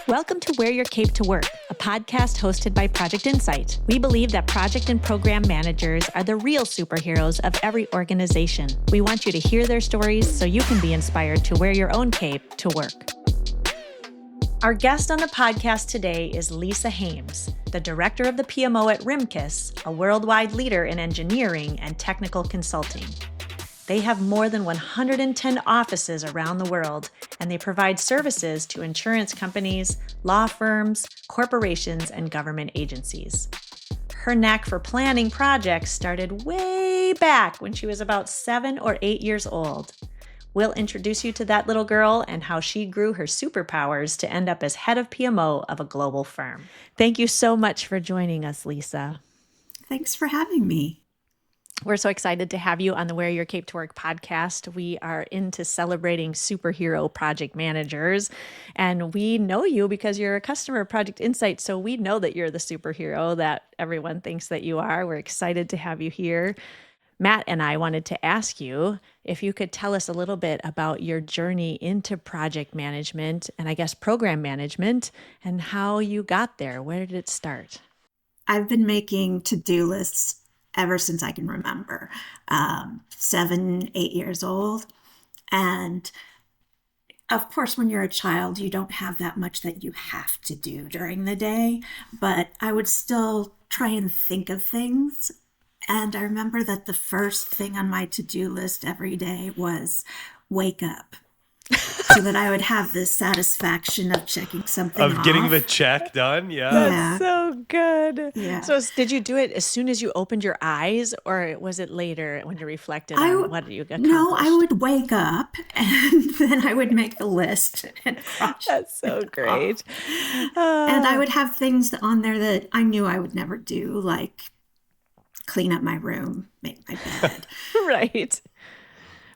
Welcome to Wear Your Cape to Work, a podcast hosted by Project Insight. We believe that project and program managers are the real superheroes of every organization. We want you to hear their stories so you can be inspired to wear your own cape to work. Our guest on the podcast today is Lisa Haymes, the director of the PMO at Rimkus, a worldwide leader in engineering and technical consulting. They have more than 110 offices around the world, and they provide services to insurance companies, law firms, corporations, and government agencies. Her knack for planning projects started way back when she was about 7 or 8 years old. We'll introduce you to that little girl and how she grew her superpowers to end up as head of PMO of a global firm. Thank you so much for joining us, Lisa. Thanks for having me. We're so excited to have you on the Wear Your Cape to Work podcast. We are into celebrating superhero project managers, and we know you because you're a customer of Project Insight, so we know that you're the superhero that everyone thinks that you are. We're excited to have you here. Matt and I wanted to ask you if you could tell us a little bit about your journey into project management and I guess program management and how you got there. Where did it start? I've been making to-do lists ever since I can remember, 7, 8 years old. And of course, when you're a child, you don't have that much that you have to do during the day, but I would still try and think of things. And I remember that the first thing on my to-do list every day was wake up. So that I would have the satisfaction of checking something of getting off. the check done. Yeah. That's so good. Yeah. So did you do it as soon as you opened your eyes, or was it later when you reflected on what you accomplished? No, I would wake up and then I would make the list and cross. That's so great. And I would have things on there that I knew I would never do, like clean up my room, make my bed. Right.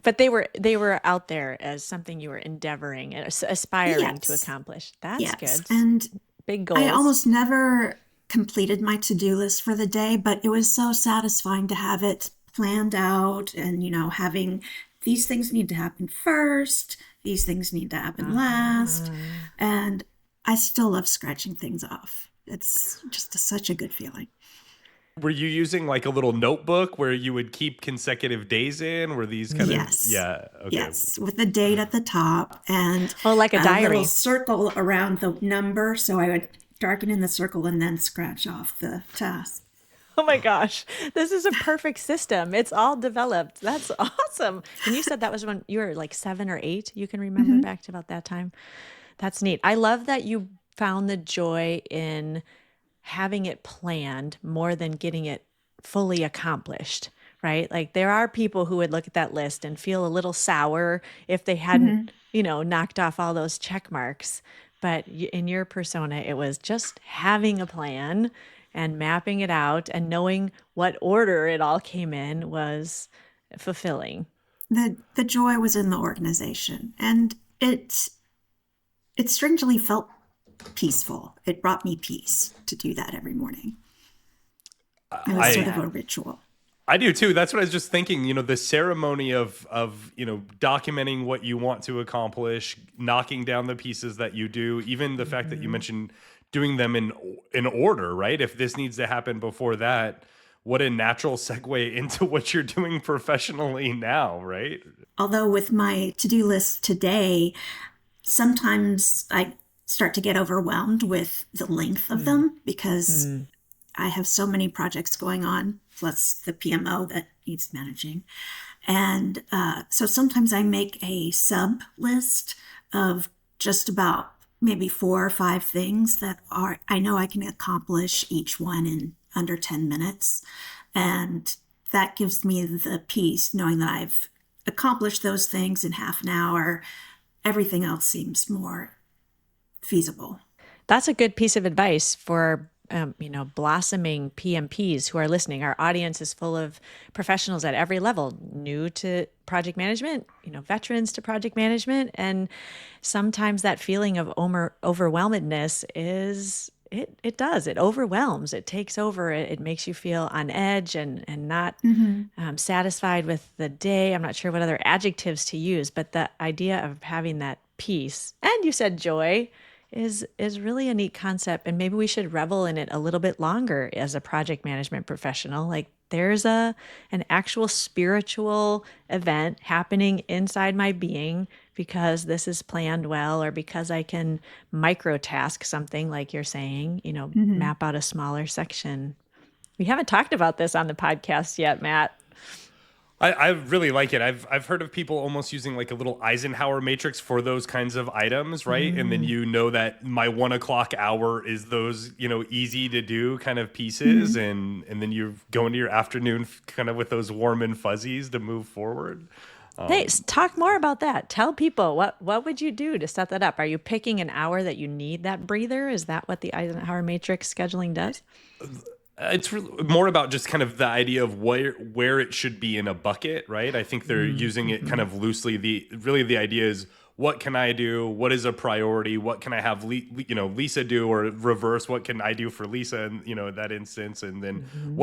But they were out there as something you were endeavoring and aspiring to accomplish. That's good. And big goals. I almost never completed my to-do list for the day, but it was so satisfying to have it planned out and, having these things need to happen first, these things need to happen last. And I still love scratching things off. It's just such a good feeling. Were you using like a little notebook where you would keep consecutive days in? Were these kind of, yeah. Okay. Yes, with the date at the top and like a diary. Little circle around the number. So I would darken in the circle and then scratch off the task. Oh my gosh, this is a perfect system. It's all developed. That's awesome. And you said that was when you were like 7 or 8. You can remember back to about that time. That's neat. I love that you found the joy in having it planned more than getting it fully accomplished, right? Like there are people who would look at that list and feel a little sour if they hadn't, knocked off all those check marks. But in your persona, it was just having a plan and mapping it out and knowing what order it all came in was fulfilling. The joy was in the organization, and it strangely felt peaceful. It brought me peace to do that every morning. It was sort of a ritual. I do too. That's what I was just thinking, the ceremony of documenting what you want to accomplish, knocking down the pieces that you do, even the fact that you mentioned doing them in order, right? If this needs to happen before that, what a natural segue into what you're doing professionally now, right? Although with my to-do list today, sometimes I start to get overwhelmed with the length of them because I have so many projects going on, plus the PMO that needs managing. And so sometimes I make a sub list of just about maybe 4 or 5 things that I know I can accomplish each one in under 10 minutes. And that gives me the peace knowing that I've accomplished those things in half an hour. Everything else seems more feasible. That's a good piece of advice for blossoming PMPs who are listening. Our audience is full of professionals at every level, new to project management, veterans to project management. And sometimes that feeling of overwhelmedness it overwhelms, it takes over, it makes you feel on edge and not satisfied with the day. I'm not sure what other adjectives to use, but the idea of having that peace, and you said joy, is really a neat concept, and maybe we should revel in it a little bit longer as a project management professional. Like there's an actual spiritual event happening inside my being because this is planned well, or because I can microtask something like you're saying, Hmm. map out a smaller section. We haven't talked about this on the podcast yet, Matt. I really like it. I've heard of people almost using like a little Eisenhower matrix for those kinds of items, right? And then you know that my 1 o'clock hour is those, easy to do kind of pieces, Hmm. and then you go into your afternoon kind of with those warm and fuzzies to move forward. Hey, talk more about that. Tell people what would you do to set that up? Are you picking an hour that you need that breather? Is that what the Eisenhower matrix scheduling does? It's really more about just kind of the idea of where it should be in a bucket, right? I think they're using it kind Mm-hmm. of loosely. The idea is, what can I do? What is a priority? What can I have Lisa do, or reverse? What can I do for Lisa in that instance? And then Mm-hmm.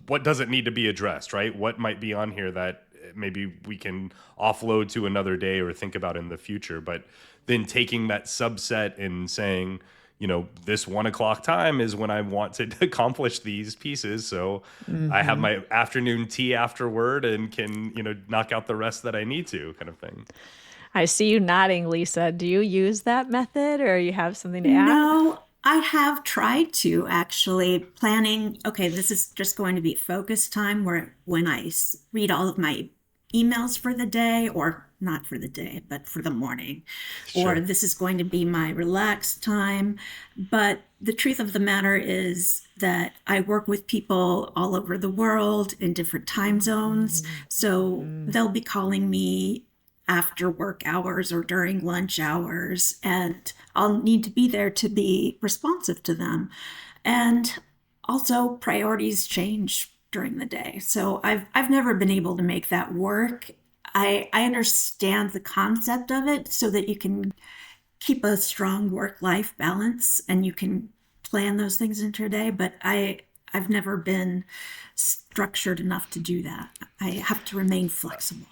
what doesn't need to be addressed, right? What might be on here that maybe we can offload to another day or think about in the future? But then taking that subset and saying, this 1 o'clock time is when I want to accomplish these pieces. So I have Mm-hmm. my afternoon tea afterward and can, knock out the rest that I need to, kind of thing. I see you nodding, Lisa. Do you use that method, or you have something to add? No, I have tried to actually planning. Okay, this is just going to be focus time where when I read all of my emails for the day, or not for the day, but for the morning, or Sure. this is going to be my relaxed time. But the truth of the matter is that I work with people all over the world in different time zones. So Mm-hmm. they'll be calling me after work hours or during lunch hours, and I'll need to be there to be responsive to them. And also, priorities change during the day. So I've never been able to make that work. I understand the concept of it so that you can keep a strong work-life balance and you can plan those things into your day, but I've never been structured enough to do that. I have to remain flexible.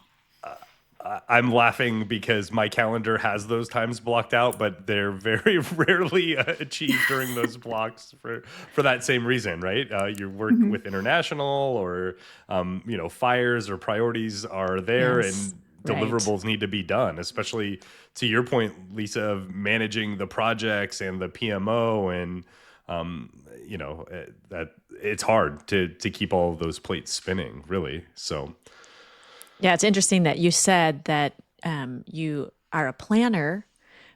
I'm laughing because my calendar has those times blocked out, but they're very rarely achieved during those blocks for that same reason, right? You work Mhm. with international, or fires or priorities are there, Yes, and right. deliverables need to be done. Especially to your point, Lisa, of managing the projects and the PMO, and that it's hard to keep all of those plates spinning, really. So. Yeah, it's interesting that you said that you are a planner,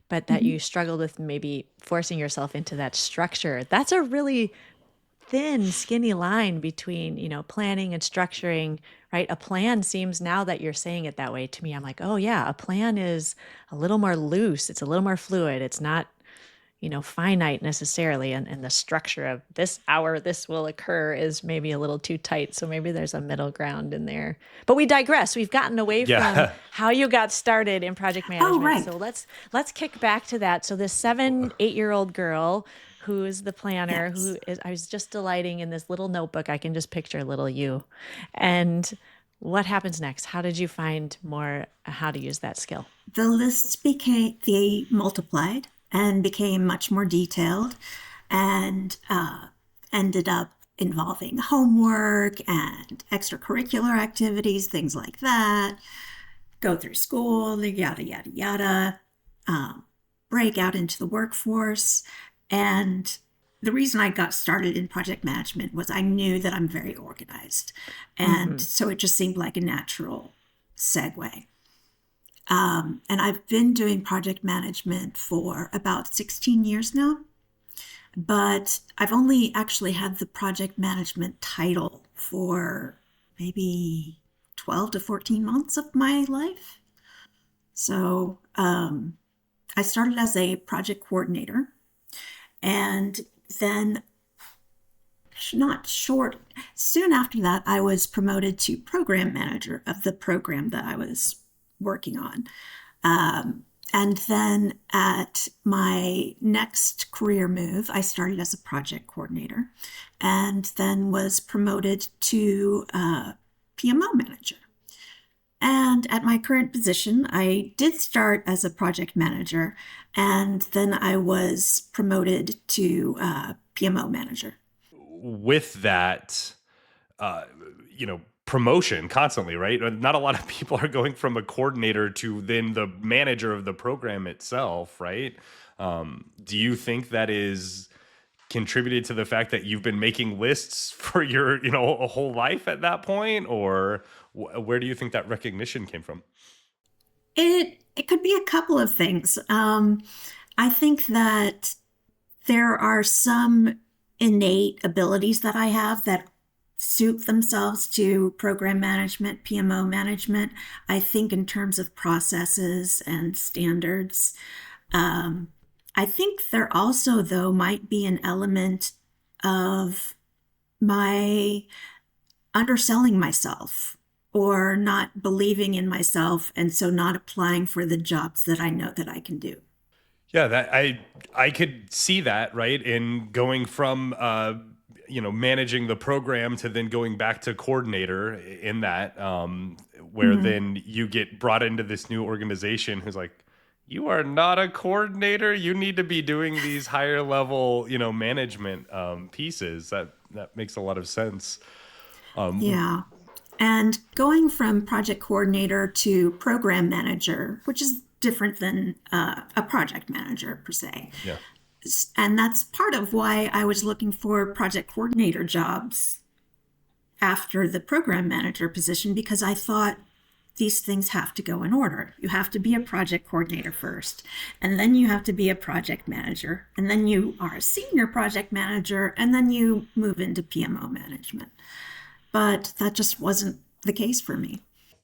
but that you Mhm. struggled with maybe forcing yourself into that structure. That's a really thin, skinny line between, planning and structuring, right? A plan seems, now that you're saying it that way to me, I'm like, oh yeah, a plan is a little more loose. It's a little more fluid. It's not, finite necessarily. And the structure of this hour, this will occur is maybe a little too tight. So maybe there's a middle ground in there. But we digress. We've gotten away from Yeah. how you got started in project Oh, management. right. So let's kick back to that. So this 7, 8-year-old girl who's the planner, Yes. I was just delighting in this little notebook. I can just picture little you. And what happens next? How did you find more how to use that skill? The lists they multiplied and became much more detailed, and ended up involving homework and extracurricular activities, things like that. Go through school, yada yada yada. Break out into the workforce, and the reason I got started in project management was I knew that I'm very organized, and Hmm. so it just seemed like a natural segue. And I've been doing project management for about 16 years now, but I've only actually had the project management title for maybe 12 to 14 months of my life. So I started as a project coordinator, and then not short, soon after that, I was promoted to program manager of the program that I was working on. And then at my next career move, I started as a project coordinator and then was promoted to PMO manager. And at my current position, I did start as a project manager, and then I was promoted to PMO manager. With that, uh, promotion constantly, right? Not a lot of people are going from a coordinator to then the manager of the program itself, right? Do you think that is contributed to the fact that you've been making lists for your, a whole life at that point, or where do you think that recognition came from? It could be a couple of things. I think that there are some innate abilities that I have that suit themselves to program management, PMO management. I think in terms of processes and standards. I think there also, though, might be an element of my underselling myself or not believing in myself, and so not applying for the jobs that I know that I can do. Yeah, that I could see that, right? In going from managing the program to then going back to coordinator in that, where then you get brought into this new organization who's like, you are not a coordinator. You need to be doing these higher level, management pieces. That makes a lot of sense. Yeah. And going from project coordinator to program manager, which is different than a project manager per se. Yeah. And that's part of why I was looking for project coordinator jobs after the program manager position, because I thought these things have to go in order. You have to be a project coordinator first, and then you have to be a project manager, and then you are a senior project manager, and then you move into PMO management. But that just wasn't the case for me.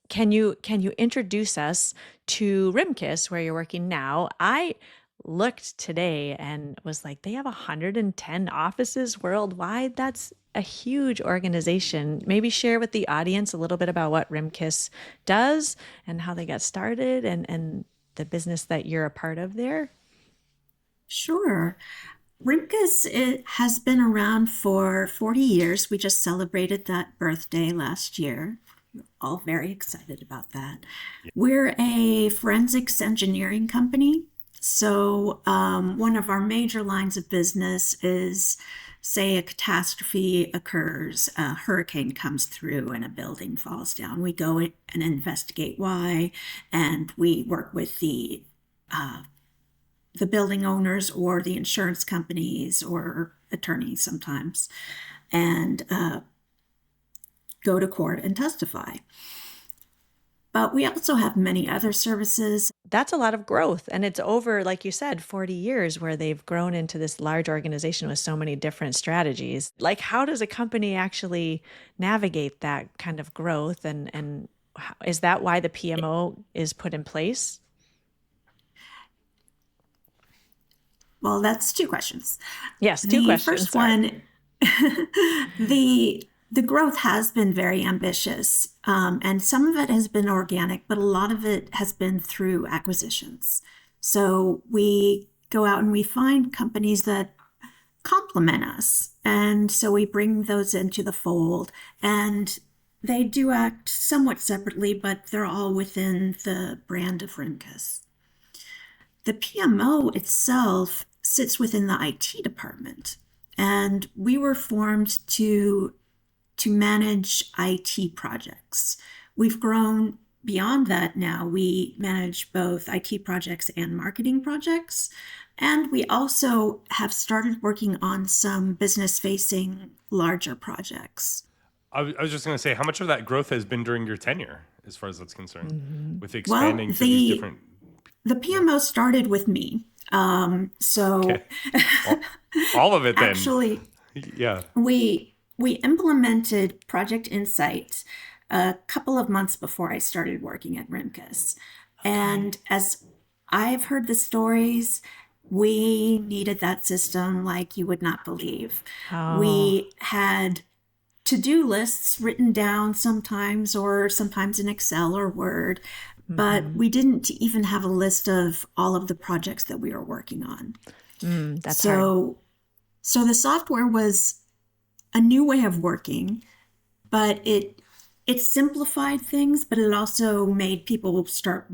Can you introduce us to Rimkus, where you're working now? I looked today and was like, they have 110 offices worldwide. That's a huge organization. Maybe share with the audience a little bit about what Rimkus does and how they got started and the business that you're a part of there. Sure. Rimkus, it has been around for 40 years. We just celebrated that birthday last year. We're all very excited about that. We're a forensics engineering company. So one of our major lines of business is, say, a catastrophe occurs, a hurricane comes through and a building falls down. We go and investigate why, and we work with the building owners or the insurance companies or attorneys sometimes, and go to court and testify. But we also have many other services. That's a lot of growth. And it's over, like you said, 40 years where they've grown into this large organization with so many different strategies. Like, how does a company actually navigate that kind of growth? And is that why the PMO is put in place? Well, that's two questions. Yes, two questions. The first one, the growth has been very ambitious, and some of it has been organic, but a lot of it has been through acquisitions. So we go out and we find companies that complement us, and so we bring those into the fold, and they do act somewhat separately, but they're all within the brand of Rimkus. The PMO itself sits within the IT department, and we were formed to manage IT projects. We've grown beyond that now. We manage both IT projects and marketing projects, and we also have started working on some business-facing larger projects. I was just going to say, how much of that growth has been during your tenure, as far as that's concerned, with expanding to these different... The PMO started with me. Okay. All of it then. Actually, yeah. We implemented Project Insight a couple of months before I started working at Rimkus. Okay. And as I've heard the stories, we needed that system like you would not believe. Oh. We had to-do lists written down sometimes, or sometimes in Excel or Word, but we didn't even have a list of all of the projects that we were working on. That's hard. So the software was a new way of working, but it it simplified things, but it also made people start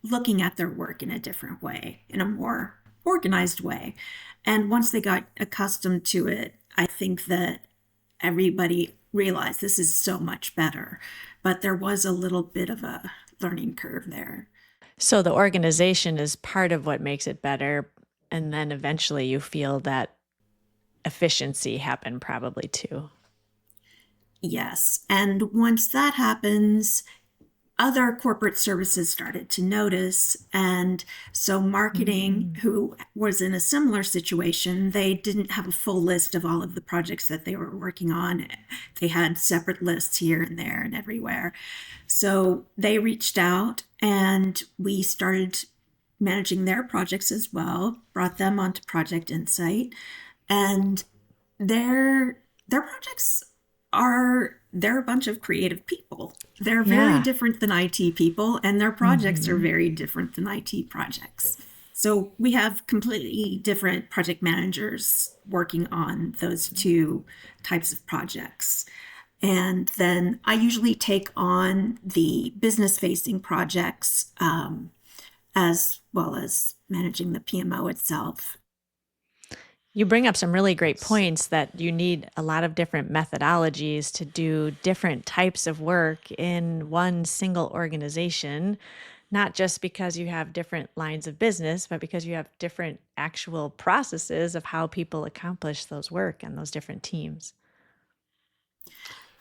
looking at their work in a different way, in a more organized way. And once they got accustomed to it, I think that everybody realized this is so much better. But there was a little bit of a learning curve there. So the organization is part of what makes it better. And then eventually you feel that efficiency happen probably too. Yes. And once that happens, other corporate services started to notice. And so marketing, who was in a similar situation, they didn't have a full list of all of the projects that they were working on. They had separate lists here and there and everywhere. So they reached out and we started managing their projects as well, brought them onto Project Insight. And their projects they're a bunch of creative people. They're very different than IT people, and their projects are very different than IT projects. So we have completely different project managers working on those two types of projects. And then I usually take on the business-facing projects as well as managing the PMO itself. You bring up some really great points that you need a lot of different methodologies to do different types of work in one single organization, not just because you have different lines of business, but because you have different actual processes of how people accomplish those work and those different teams.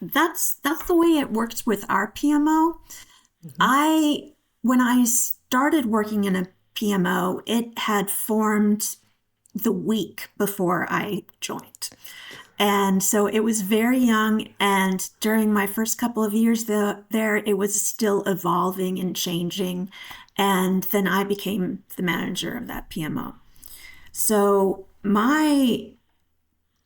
That's the way it works with our PMO. When I started working in a PMO, it had formed the week before I joined. And so it was very young. And during my first couple of years there, it was still evolving and changing. And then I became the manager of that PMO. So my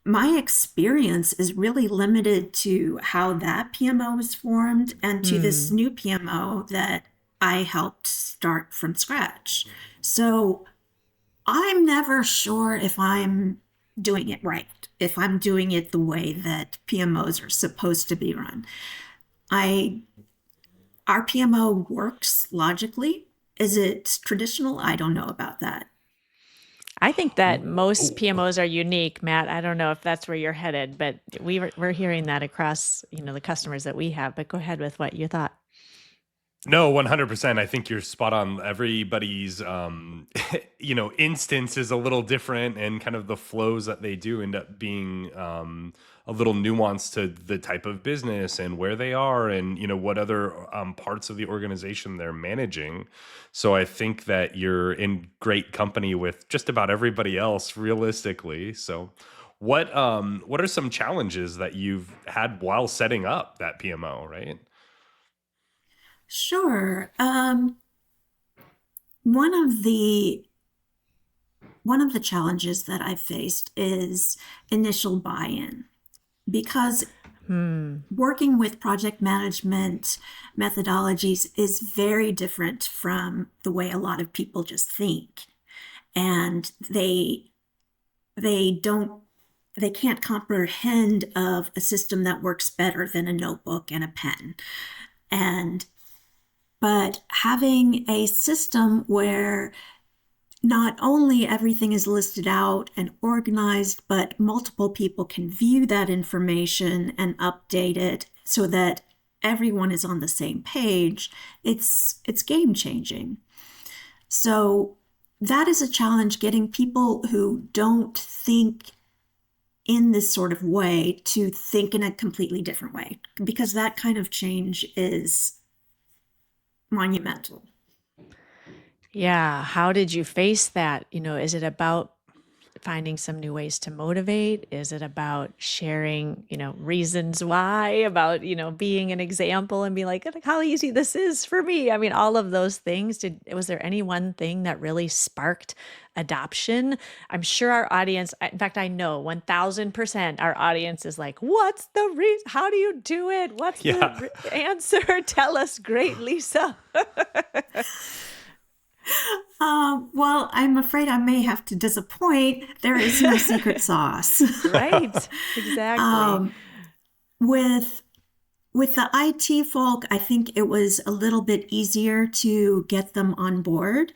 experience is really limited to how that PMO was formed and to this new PMO that I helped start from scratch. So I'm never sure if I'm doing it right, if I'm doing it the way that PMOs are supposed to be run. Our PMO works logically. Is it traditional? I don't know about that. I think that most PMOs are unique, Matt. I don't know if that's where you're headed, but we're hearing that across, the customers that we have. But go ahead with what you thought. No, 100%. I think you're spot on. Everybody's, instance is a little different, and kind of the flows that they do end up being a little nuanced to the type of business and where they are, and what other parts of the organization they're managing. So I think that you're in great company with just about everybody else, realistically. So, what are some challenges that you've had while setting up that PMO, right? Sure. One of the challenges that I've faced is initial buy-in, because working with project management methodologies is very different from the way a lot of people just think, and they can't comprehend of a system that works better than a notebook and a pen. But having a system where not only everything is listed out and organized, but multiple people can view that information and update it so that everyone is on the same page, it's game changing. So that is a challenge, getting people who don't think in this sort of way to think in a completely different way, because that kind of change is monumental. Yeah. How did you face that? Is it about finding some new ways to motivate? Is it about sharing, reasons why, about, being an example and be like, how easy this is for me? I mean, all of those things. Was there any one thing that really sparked adoption? I'm sure our audience, in fact, I know 1000% our audience is like, what's the reason? How do you do it? What's the answer? Tell us, great Lisa. Well, I'm afraid I may have to disappoint. There is no secret sauce. Right, exactly. With with the IT folk, I think it was a little bit easier to get them on board,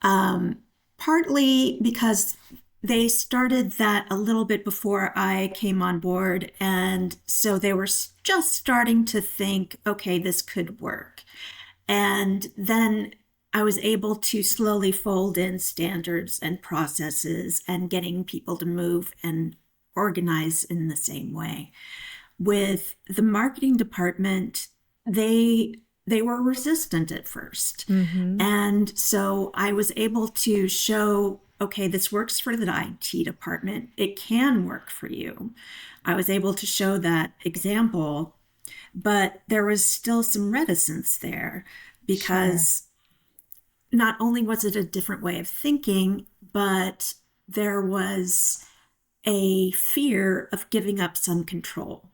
partly because they started that a little bit before I came on board. And so they were just starting to think, okay, this could work. And then I was able to slowly fold in standards and processes and getting people to move and organize in the same way. With the marketing department, they were resistant at first. And so I was able to show, okay, this works for the IT department. It can work for you. I was able to show that example, but there was still some reticence there because not only was it a different way of thinking, but there was a fear of giving up some control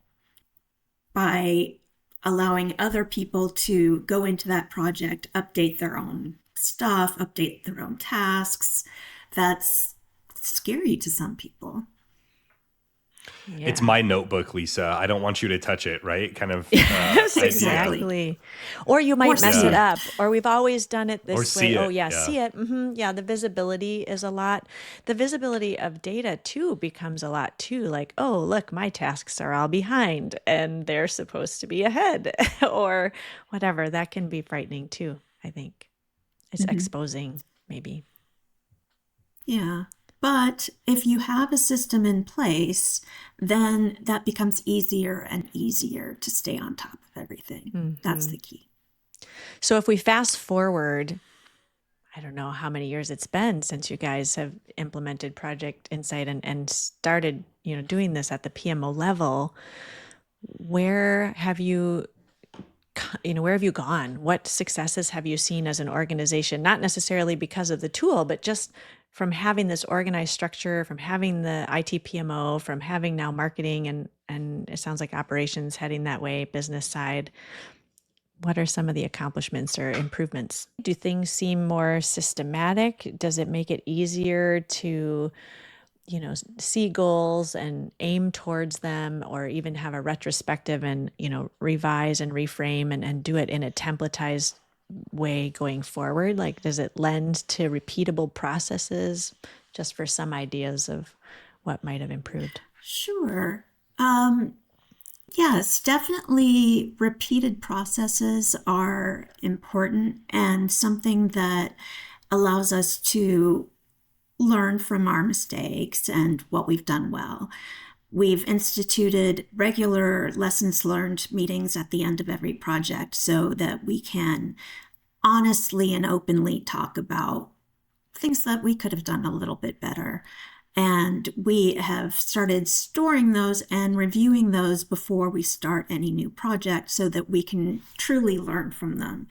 by allowing other people to go into that project, update their own stuff, update their own tasks. That's scary to some people. Yeah. It's my notebook, Lisa. I don't want you to touch it, right? Kind of Yes, idea. exactly. Or you might mess see it it. up. Or we've always done it this Or way. see Oh, it, yeah, yeah. see it. Yeah, the visibility is a lot. The visibility of data, too, becomes a lot, too. Like, oh, look, my tasks are all behind and they're supposed to be ahead or whatever. That can be frightening, too, I think. It's exposing, maybe. Yeah. But if you have a system in place, then that becomes easier and easier to stay on top of everything. That's the key. So if we fast forward, I don't know how many years it's been since you guys have implemented Project Insight and started, doing this at the PMO level. Where have you gone? What successes have you seen as an organization? Not necessarily because of the tool, but just from having this organized structure, from having the IT PMO, from having now marketing and it sounds like operations heading that way, business side. What are some of the accomplishments or improvements? Do things seem more systematic? Does it make it easier to, see goals and aim towards them, or even have a retrospective and, revise and reframe and do it in a templatized way going forward? Like, does it lend to repeatable processes? Just for some ideas of what might have improved. Sure. Yes, definitely repeated processes are important and something that allows us to learn from our mistakes and what we've done well. We've instituted regular lessons learned meetings at the end of every project so that we can honestly and openly talk about things that we could have done a little bit better. And we have started storing those and reviewing those before we start any new project so that we can truly learn from them.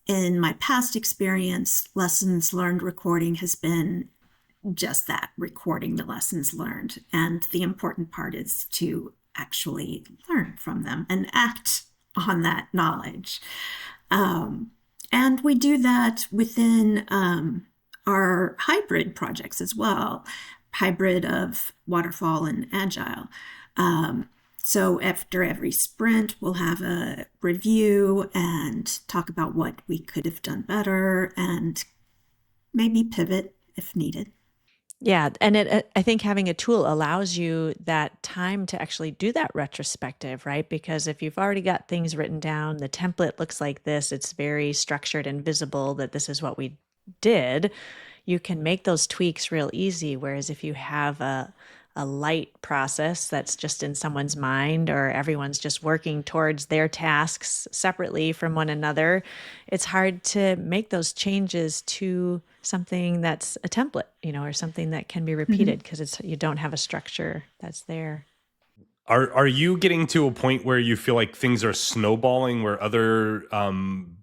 In my past experience, lessons learned recording has been just that, recording the lessons learned. And the important part is to actually learn from them and act on that knowledge. And we do that within our hybrid projects as well, hybrid of waterfall and agile. So after every sprint, we'll have a review and talk about what we could have done better and maybe pivot if needed. Yeah, and I think having a tool allows you that time to actually do that retrospective, right? Because if you've already got things written down, the template looks like this, it's very structured and visible that this is what we did, you can make those tweaks real easy. Whereas if you have a light process that's just in someone's mind, or everyone's just working towards their tasks separately from one another, it's hard to make those changes to something that's a template, or something that can be repeated because you don't have a structure that's there. Are you getting to a point where you feel like things are snowballing, where other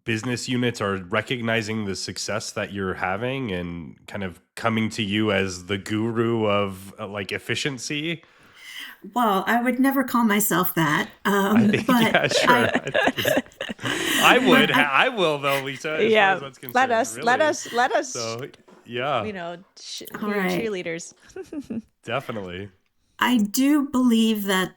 business units are recognizing the success that you're having and kind of coming to you as the guru of like efficiency? Well, I would never call myself that. I think, but yeah, sure. I would. I will, though, Lisa. As far as that's concerned, let us. So, yeah, be All right. cheerleaders. definitely. I do believe that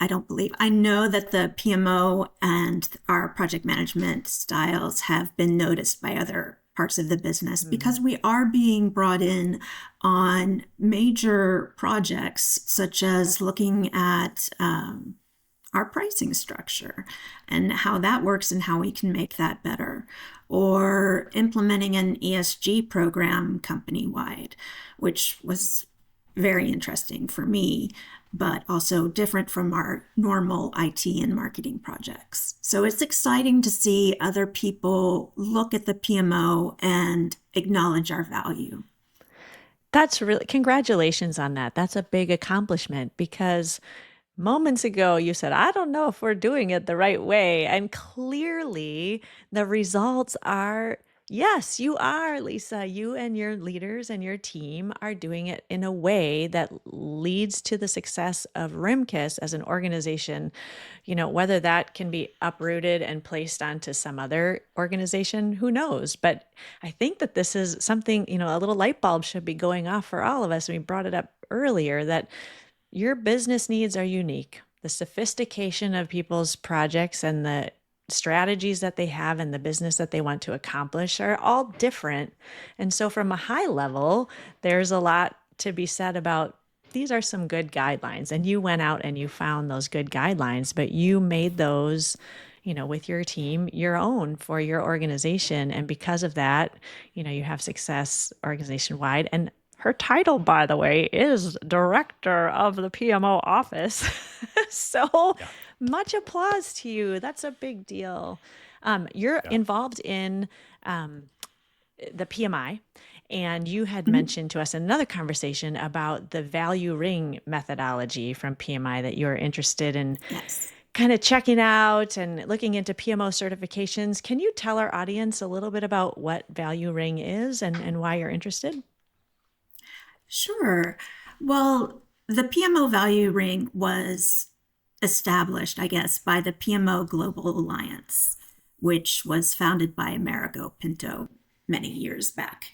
I don't believe. I know that the PMO and our project management styles have been noticed by other parts of the business because we are being brought in on major projects, such as looking at our pricing structure and how that works and how we can make that better, or implementing an ESG program company-wide, which was very interesting for me, but also different from our normal IT and marketing projects. So it's exciting to see other people look at the PMO and acknowledge our value. That's really, congratulations on that. That's a big accomplishment because moments ago you said, I don't know if we're doing it the right way. And clearly the results are, yes, you are, Lisa. You and your leaders and your team are doing it in a way that leads to the success of Rimkus as an organization. Whether that can be uprooted and placed onto some other organization, who knows? But I think that this is something, a little light bulb should be going off for all of us. We brought it up earlier that your business needs are unique. The sophistication of people's projects and the strategies that they have and the business that they want to accomplish are all different. And so from a high level, there's a lot to be said about these are some good guidelines. And you went out and you found those good guidelines, but you made those, with your team, your own for your organization. And because of that, you have success organization wide. And her title, by the way, is Director of the PMO Office. So much applause to you. That's a big deal. You're involved in the PMI, and you had mentioned to us in another conversation about the value ring methodology from PMI that you're interested in kind of checking out and looking into PMO certifications. Can you tell our audience a little bit about what value ring is and why you're interested? Sure. Well, the PMO value ring was established, I guess, by the PMO Global Alliance, which was founded by Amerigo Pinto many years back.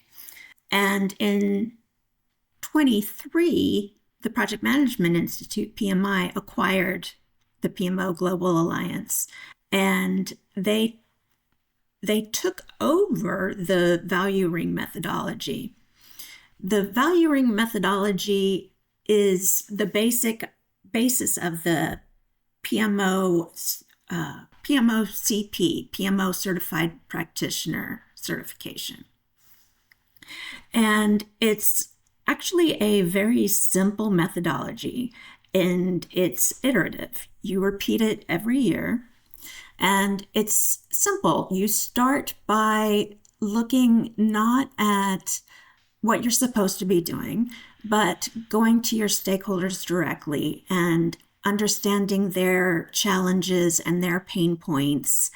And in 23, the Project Management Institute, PMI, acquired the PMO Global Alliance, and they took over the value ring methodology. The value ring methodology is the basis of the PMO CP, PMO Certified Practitioner certification. And it's actually a very simple methodology, and it's iterative. You repeat it every year, and it's simple. You start by looking not at what you're supposed to be doing, but going to your stakeholders directly and understanding their challenges and their pain points,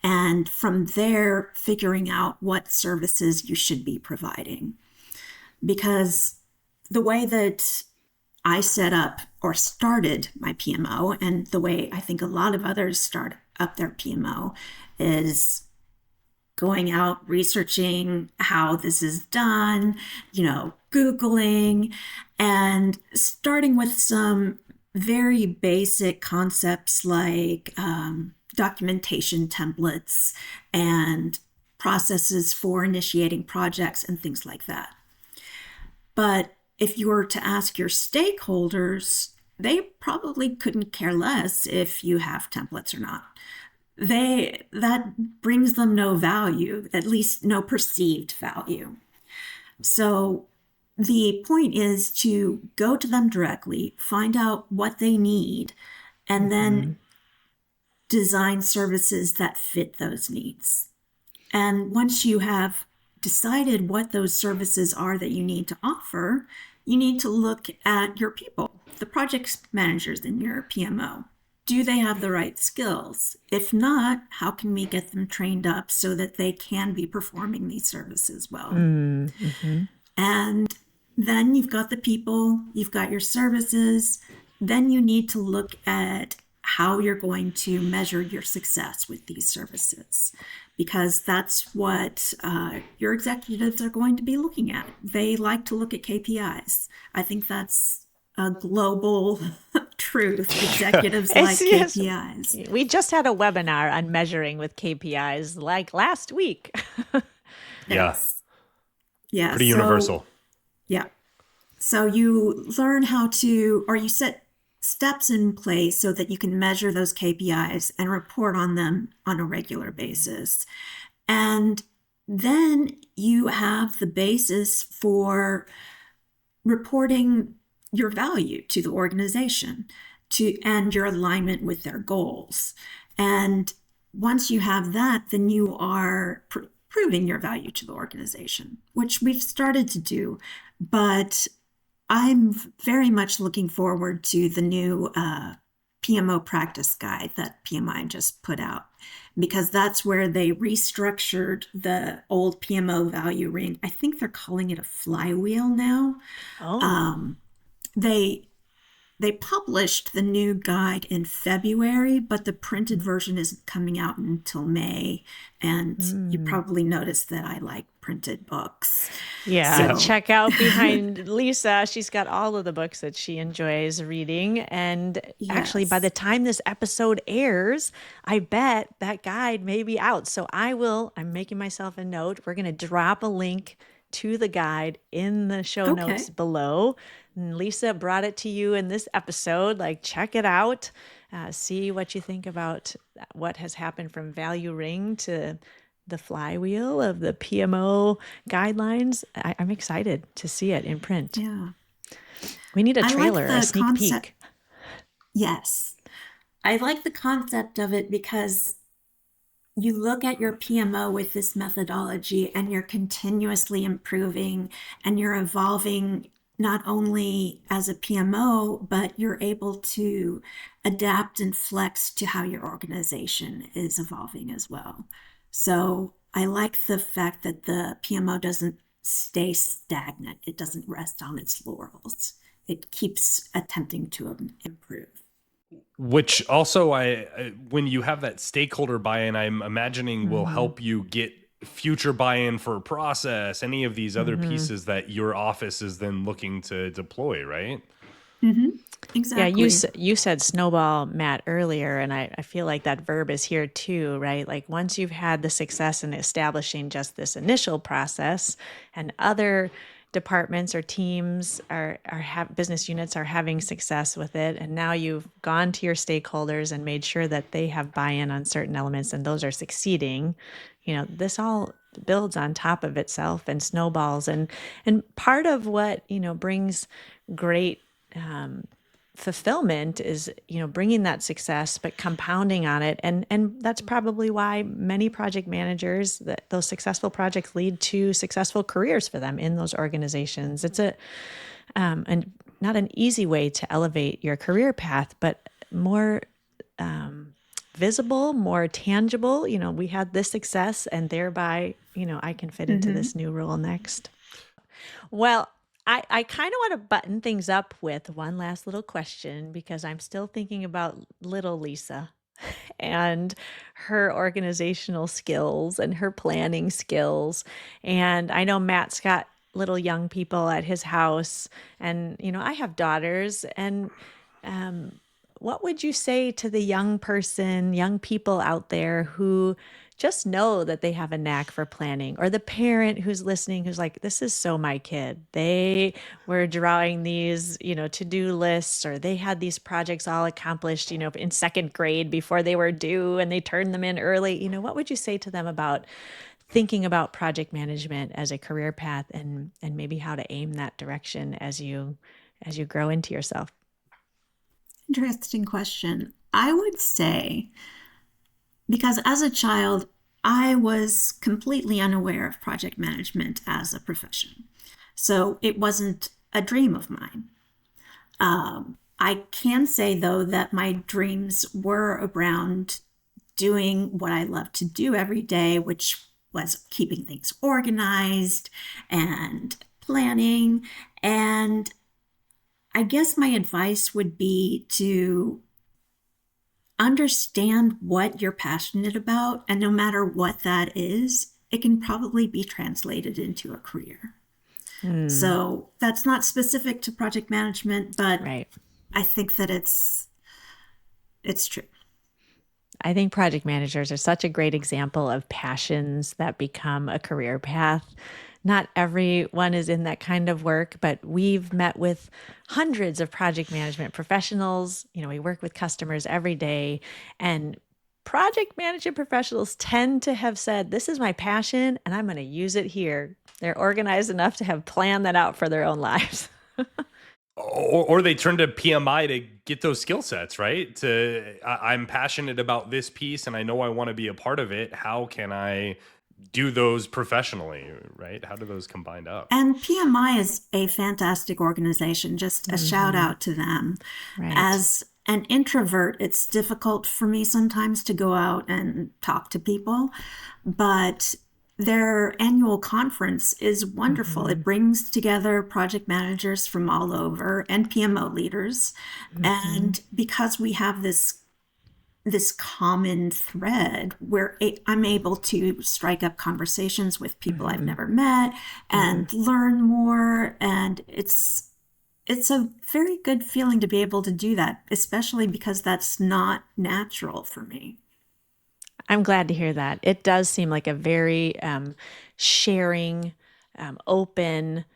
and from there figuring out what services you should be providing. Because the way that I set up or started my PMO, and the way I think a lot of others start up their PMO, is going out, researching how this is done, Googling, and starting with some very basic concepts like documentation templates and processes for initiating projects and things like that. But if you were to ask your stakeholders, they probably couldn't care less if you have templates or not. That brings them no value, at least no perceived value. So the point is to go to them directly, find out what they need, and then design services that fit those needs. And once you have decided what those services are that you need to offer, you need to look at your people, the project managers in your PMO. Do they have the right skills? If not, how can we get them trained up so that they can be performing these services well? Mm-hmm. And then you've got the people, you've got your services. Then you need to look at how you're going to measure your success with these services, because that's what your executives are going to be looking at. They like to look at KPIs. I think that's a global truth. Executives like Yes. KPIs. We just had a webinar on measuring with KPIs like last week. Yeah. Yeah. Pretty So, universal. yeah. So you learn how to, or you set steps in place so that you can measure those KPIs and report on them on a regular basis. And then you have the basis for reporting your value to the organization and your alignment with their goals. And once you have that, then you are proving your value to the organization, which we've started to do. But I'm very much looking forward to the new PMO practice guide that PMI just put out, because that's where they restructured the old PMO value ring. I think they're calling it a flywheel now. They published the new guide in February, but the printed version isn't coming out until May. And you probably noticed that I like printed books. Yeah, check out behind Lisa. She's got all of the books that she enjoys reading. And actually, by the time this episode airs, I bet that guide may be out. So I'm making myself a note. We're going to drop a link to the guide in the show notes below. And Lisa brought it to you in this episode. Like, check it out. See what you think about what has happened from Value Ring to the flywheel of the PMO guidelines. I'm excited to see it in print. Yeah. We need a trailer, a sneak peek. Yes. I like the concept of it because you look at your PMO with this methodology and you're continuously improving and you're evolving not only as a PMO, but you're able to adapt and flex to how your organization is evolving as well. So I like the fact that the PMO doesn't stay stagnant. It doesn't rest on its laurels. It keeps attempting to improve. Which also, when you have that stakeholder buy-in, I'm imagining will help you get future buy-in for a process, any of these other pieces that your office is then looking to deploy, right? Exactly. Yeah, you said snowball, Matt, earlier, and I feel like that verb is here too, right? Like once you've had the success in establishing just this initial process, and other departments or teams business units are having success with it, and now you've gone to your stakeholders and made sure that they have buy-in on certain elements and those are succeeding, this all builds on top of itself and snowballs, and part of what brings great fulfillment is bringing that success but compounding on it, and that's probably why many project managers, that those successful projects lead to successful careers for them in those organizations. It's and not an easy way to elevate your career path, but more visible, more tangible. We had this success and thereby I can fit into this new role next. Well, I kind of want to button things up with one last little question, because I'm still thinking about little Lisa and her organizational skills and her planning skills. And I know Matt's got little young people at his house, and I have daughters. And what would you say to the young people out there who just know that they have a knack for planning, or the parent who's listening who's like, this is so my kid. They were drawing these, to-do lists, or they had these projects all accomplished, in second grade before they were due, and they turned them in early. What would you say to them about thinking about project management as a career path, and maybe how to aim that direction as you grow into yourself? Interesting question. I would say, because as a child, I was completely unaware of project management as a profession. So it wasn't a dream of mine. I can say, though, that my dreams were around doing what I love to do every day, which was keeping things organized and planning. And I guess my advice would be to understand what you're passionate about, and no matter what that is, it can probably be translated into a career. So that's not specific to project management, but right. I think that it's true. I think project managers are such a great example of passions that become a career path. Not everyone is in that kind of work, but we've met with hundreds of project management professionals. We work with customers every day, and project management professionals tend to have said, this is my passion and I'm going to use it here. They're organized enough to have planned that out for their own lives. Or they turn to PMI to get those skill sets, right? I'm passionate about this piece and I know I want to be a part of it. How can I do those professionally, right? How do those combine up? And PMI is a fantastic organization. Just a shout out to them. Right. As an introvert, it's difficult for me sometimes to go out and talk to people, but their annual conference is wonderful. It brings together project managers from all over and PMO leaders. And because we have this common thread where I'm able to strike up conversations with people I've never met and learn more. And it's a very good feeling to be able to do that, especially because that's not natural for me. I'm glad to hear that. It does seem like a very sharing, open,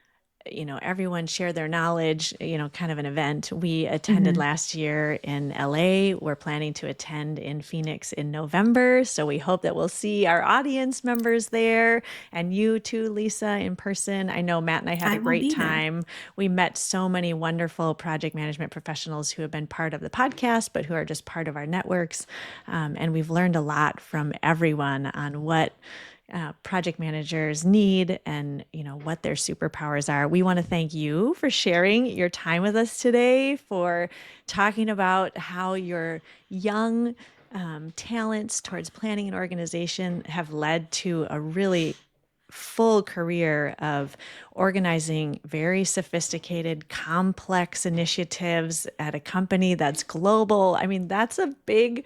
everyone share their knowledge, kind of an event. We attended last year in LA. We're planning to attend in Phoenix in November. So we hope that we'll see our audience members there and you too, Lisa, in person. I know Matt and I had a great time. We met so many wonderful project management professionals who have been part of the podcast, but who are just part of our networks. And we've learned a lot from everyone on what project managers need and what their superpowers are. We want to thank you for sharing your time with us today, for talking about how your young talents towards planning and organization have led to a really full career of organizing very sophisticated, complex initiatives at a company that's global. I mean, that's a big,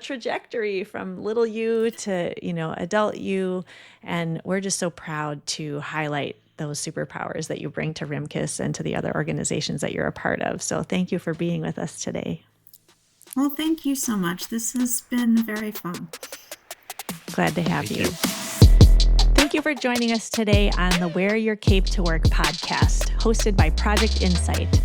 trajectory from little you to, adult you. And we're just so proud to highlight those superpowers that you bring to Rimkus and to the other organizations that you're a part of. So thank you for being with us today. Well, thank you so much. This has been very fun. Glad to have you. Thank you for joining us today on the Wear Your Cape to Work podcast, hosted by Project Insight.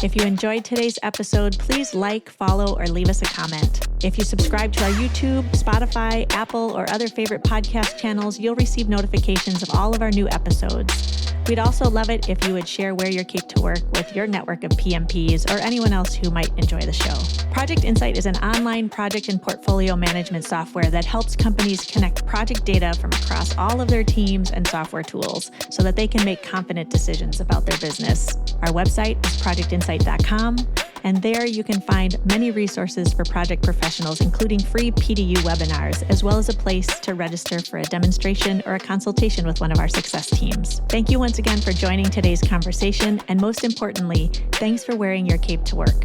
If you enjoyed today's episode, please like, follow, or leave us a comment. If you subscribe to our YouTube, Spotify, Apple, or other favorite podcast channels, you'll receive notifications of all of our new episodes. We'd also love it if you would share Wear Your Cape to Work with your network of PMPs or anyone else who might enjoy the show. Project Insight is an online project and portfolio management software that helps companies connect project data from across all of their teams and software tools so that they can make confident decisions about their business. Our website is projectinsight.com, and there you can find many resources for project professionals, including free PDU webinars, as well as a place to register for a demonstration or a consultation with one of our success teams. Thank you once again for joining today's conversation, and most importantly, thanks for wearing your cape to work.